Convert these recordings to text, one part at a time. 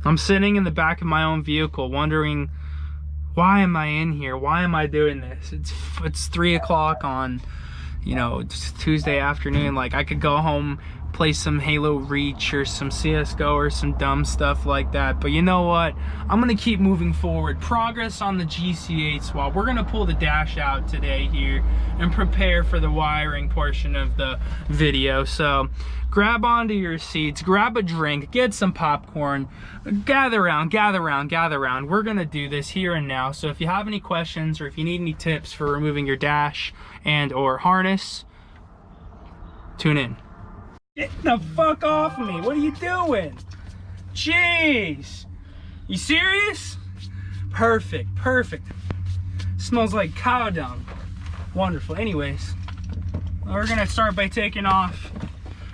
I'm sitting in the back of my own vehicle wondering, why am I in here? Why am I doing this? It's 3 o'clock on, you know, Tuesday afternoon. Like, I could go home, play some Halo Reach or some CSGO or some dumb stuff like that. But you know what? I'm gonna keep moving forward. Progress on the GC8 swap. We're gonna pull the dash out today here and prepare for the wiring portion of the video. So grab onto your seats, grab a drink, get some popcorn, gather around, gather around, gather around. We're gonna do this here and now. So if you have any questions or if you need any tips for removing your dash and or harness, tune in. Get the fuck off of me. What are you doing? Jeez. You serious? Perfect, perfect. Smells like cow dung. Wonderful. Anyways, we're gonna start by taking off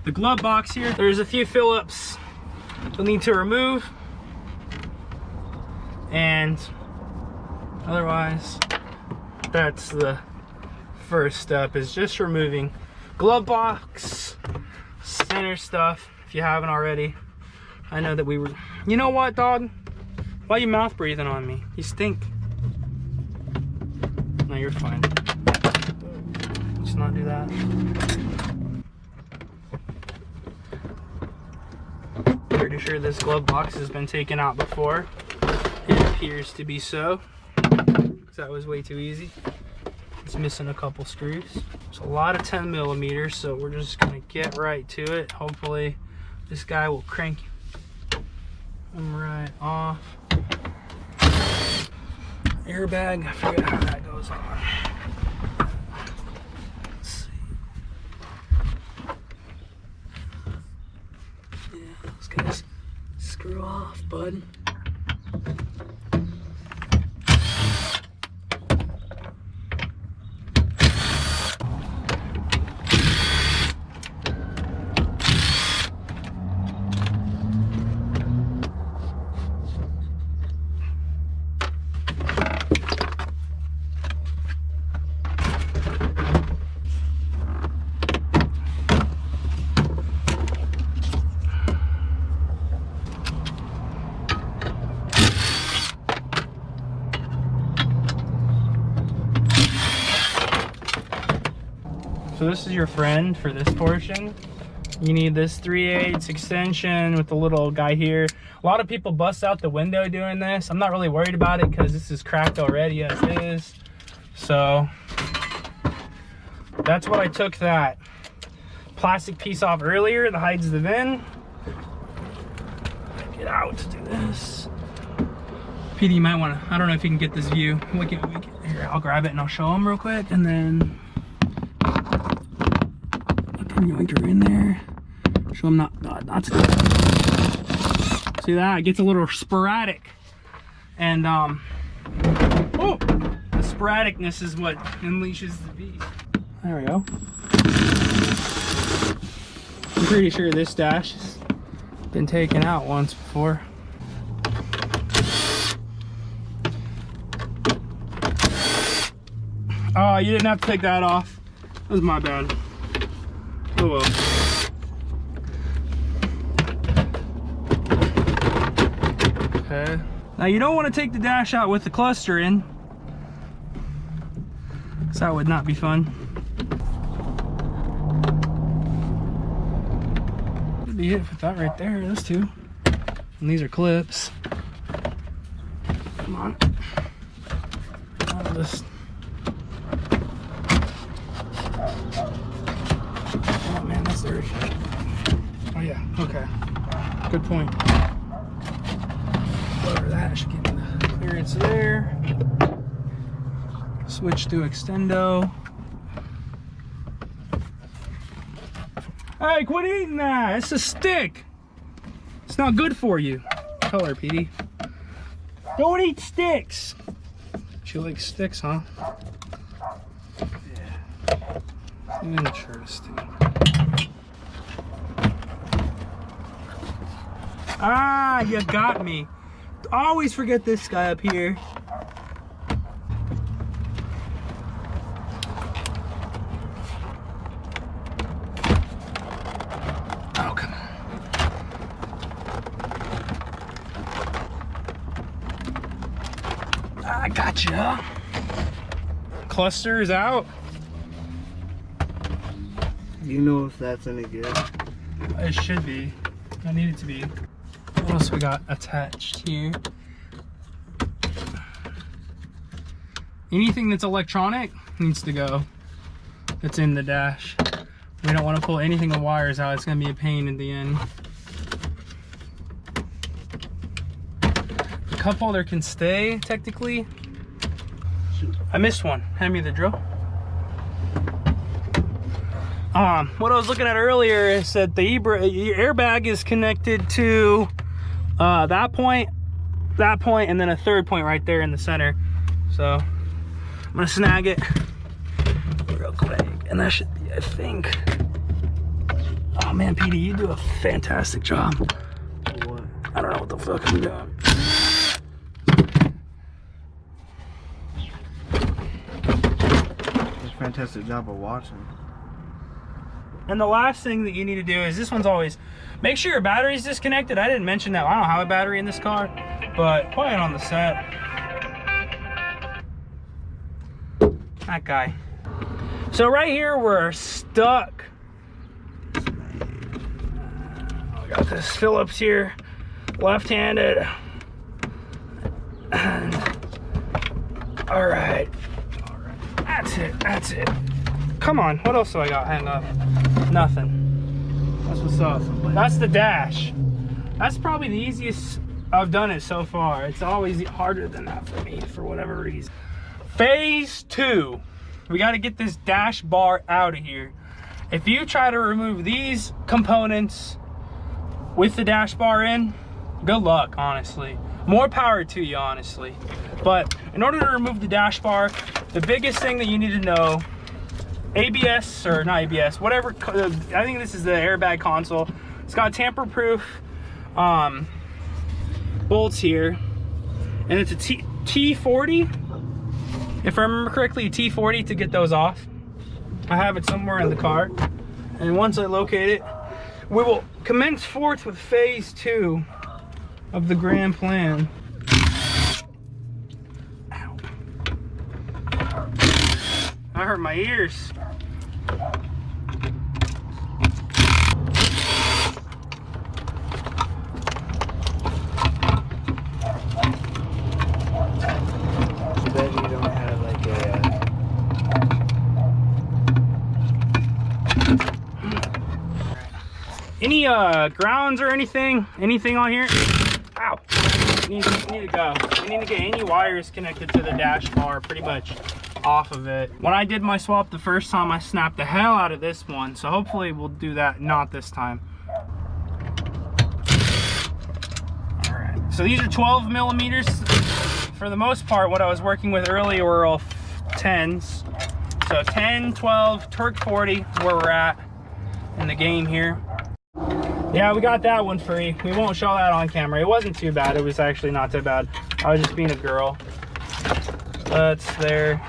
the glove box here. There's a few Phillips we'll need to remove. And otherwise, that's the first step, is just removing glove box, center stuff, if you haven't already. I know that we were, you know what, dog? Why are you mouth breathing on me? You stink. No, you're fine. Let's not do that. Pretty sure this glove box has been taken out before. It appears to be so, because that was way too easy. It's missing a couple screws. It's a lot of 10 millimeters, so we're just gonna get right to it. Hopefully this guy will crank them right off. Airbag, I forget how that goes on. Let's see. Yeah, those guys screw off, bud. So this is your friend for this portion. You need this 3/8 extension with the little guy here. A lot of people bust out the window doing this. I'm not really worried about it because this is cracked already as is. So that's what I took that plastic piece off earlier that hides the VIN. Get out to do this. PD, you might want to, I don't know if you can get this view. Here, I'll grab it and I'll show them real quick, and then yoink her in there. Show them not to do that. See that? It gets a little sporadic. And oh, the sporadicness is what unleashes the beast. There we go. I'm pretty sure this dash has been taken out once before. Oh, you didn't have to take that off. That was my bad. Oh well. Okay. Now you don't want to take the dash out with the cluster in, because that would not be fun. Could be it with that right there, those two. And these are clips. Come on. I'll just... Oh man, that's dirty. Oh yeah, okay. Good point. Over that, I should get the clearance there. Switch to extendo. Hey, quit eating that! It's a stick! It's not good for you. Color, PD. Don't eat sticks! You like sticks, huh? Yeah. Interesting. Ah, you got me. Always forget this guy up here. Oh, come on. gotcha. Cluster is out. Do you know if that's any good? It should be. I need it to be. What else we got attached here? Anything that's electronic needs to go. It's in the dash. We don't want to pull anything with wires out. It's going to be a pain in the end. The cup holder can stay, technically. I missed one. Hand me the drill. What I was looking at earlier is that the airbag is connected to that point, and then a third point right there in the center. So I'm gonna snag it real quick, and that should be, I think. Oh man, Petey, you do a fantastic job. What? I don't know what the fuck I'm doing. Fantastic job of watching. And the last thing that you need to do is, this one's always, make sure your battery's disconnected. I didn't mention that. I don't have a battery in this car, but put it on the set. That guy. So right here, we're stuck. We got this Phillips here, left-handed. All right. That's it, that's it. Come on, what else do I got hang up? Nothing. That's what's up. That's the dash. That's probably the easiest I've done it so far. It's always harder than that for me, for whatever reason. Phase 2. We got to get this dash bar out of here. If you try to remove these components with the dash bar in, good luck, honestly. More power to you, honestly. But in order to remove the dash bar, the biggest thing that you need to know, ABS, or not ABS, whatever, I think this is the airbag console. It's got tamper-proof bolts here, and it's a T40, if I remember correctly, a T40 to get those off. I have it somewhere in the car, and once I locate it, we will commence forth with phase 2 of the grand plan. Ow. That hurt my ears. I bet you don't have like any grounds or anything on here? Ow. You need to go. You need to get any wires connected to the dash bar pretty much off of it. When I did my swap the first time, I snapped the hell out of this one, so hopefully we'll do that not this time. All right, so these are 12 millimeters. For the most part, what I was working with earlier were all 10s. So 10, 12, Torque 40 is where we're at in the game here. Yeah, we got that one free. We won't show that on camera. It wasn't too bad. It was actually not too bad. I was just being a girl. That's there.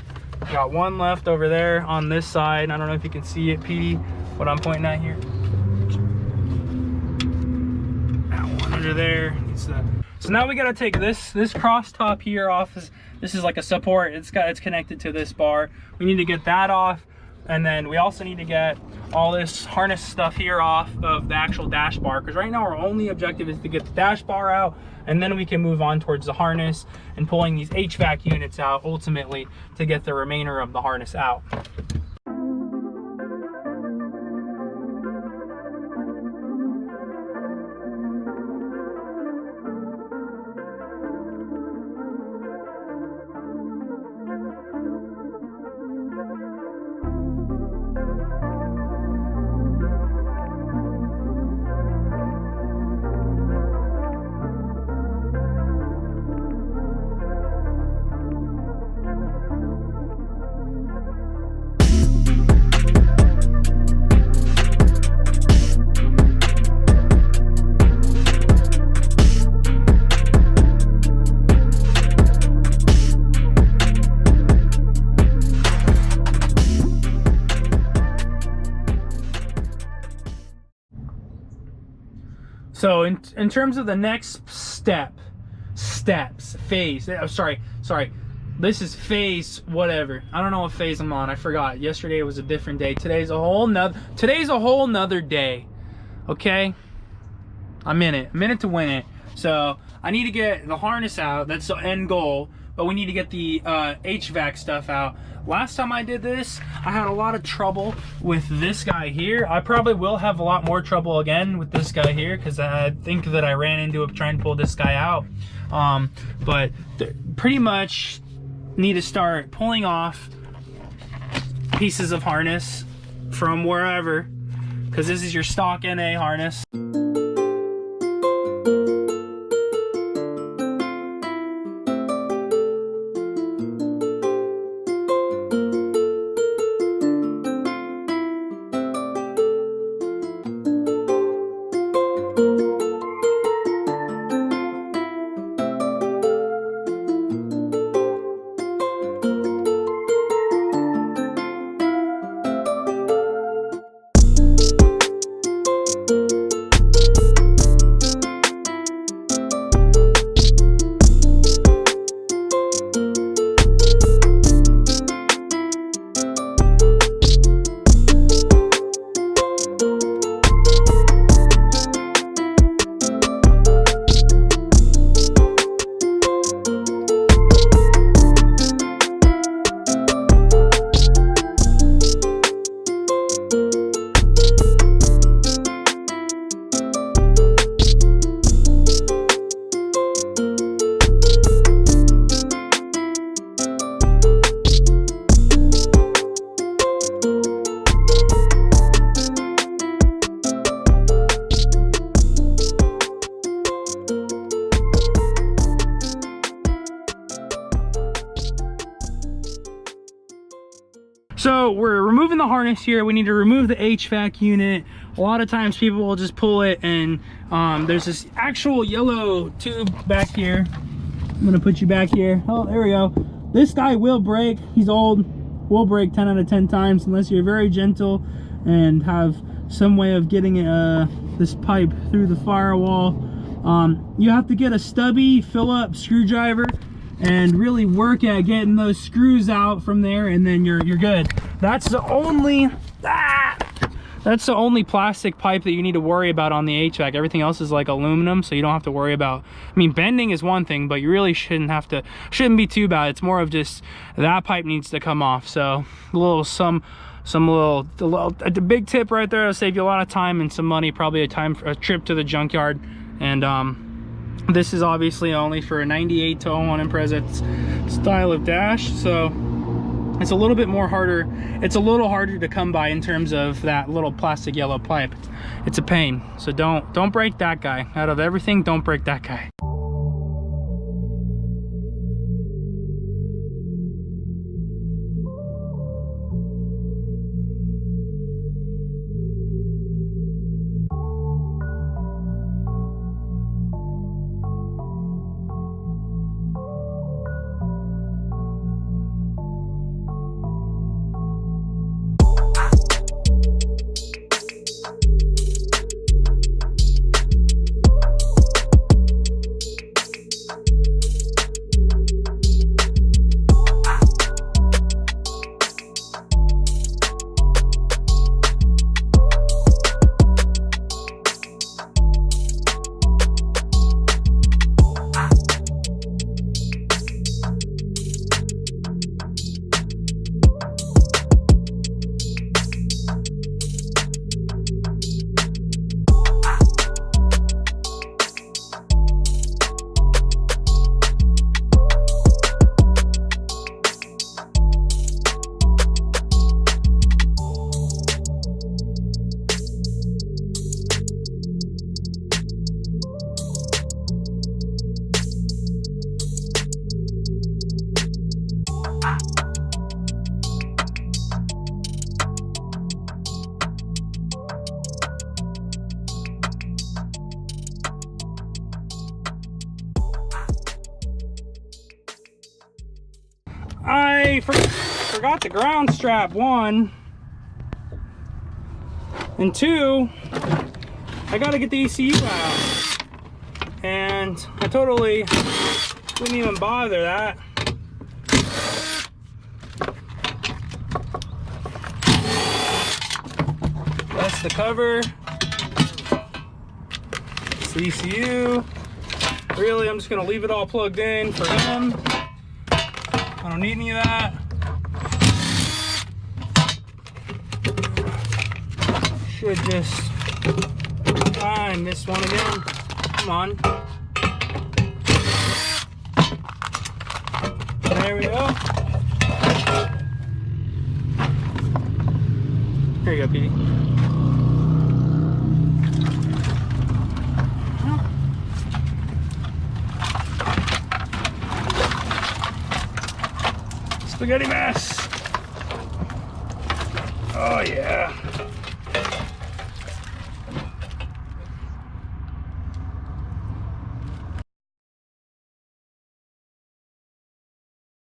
Got one left over there on this side. I don't know if you can see it, Petey, what I'm pointing at here. That one under there. So now we gotta take this cross top here off. This is like a support. It's connected to this bar. We need to get that off. And then we also need to get all this harness stuff here off of the actual dash bar, because right now our only objective is to get the dash bar out, and then we can move on towards the harness and pulling these HVAC units out ultimately to get the remainder of the harness out. So in terms of the next phase, This is phase whatever. I don't know what phase I'm on. I forgot. Yesterday was a different day. Today's a whole nother day. Okay? I'm in it. I'm in it to win it. So I need to get the harness out. That's the end goal. But we need to get the HVAC stuff out. Last time I did this, I had a lot of trouble with this guy here. I probably will have a lot more trouble again with this guy here, because I think that I ran into it trying to pull this guy out. But pretty much need to start pulling off pieces of harness from wherever, because this is your stock NA harness. So we're removing the harness here. We need to remove the HVAC unit. A lot of times people will just pull it, and there's this actual yellow tube back here. I'm gonna put you back here. Oh, there we go. This guy will break. He's old. Will break 10 out of 10 times unless you're very gentle and have some way of getting this pipe through the firewall. You have to get a stubby Phillips screwdriver and really work at getting those screws out from there, and then you're good. That's the only plastic pipe that you need to worry about on the HVAC. Everything else is like aluminum, so you don't have to worry about, I mean, bending is one thing, but you really shouldn't be too bad. It's more of just that pipe needs to come off. So the big tip right there will save you a lot of time and some money, probably a trip to the junkyard. And this is obviously only for a 98 to 01 Impreza style of dash, so it's a little bit more harder. It's a little harder to come by in terms of that little plastic yellow pipe. It's a pain, so don't break that guy. Out of everything, don't break that guy. I forgot the ground strap, 1, and 2, I gotta get the ECU out, and I totally didn't even bother that. the cover. It's the ECU. Really, I'm just gonna leave it all plugged in for him. I don't need any of that. Should just, I missed one again. Come on. There we go. Here you go, Petey. Spaghetti mess. Oh yeah.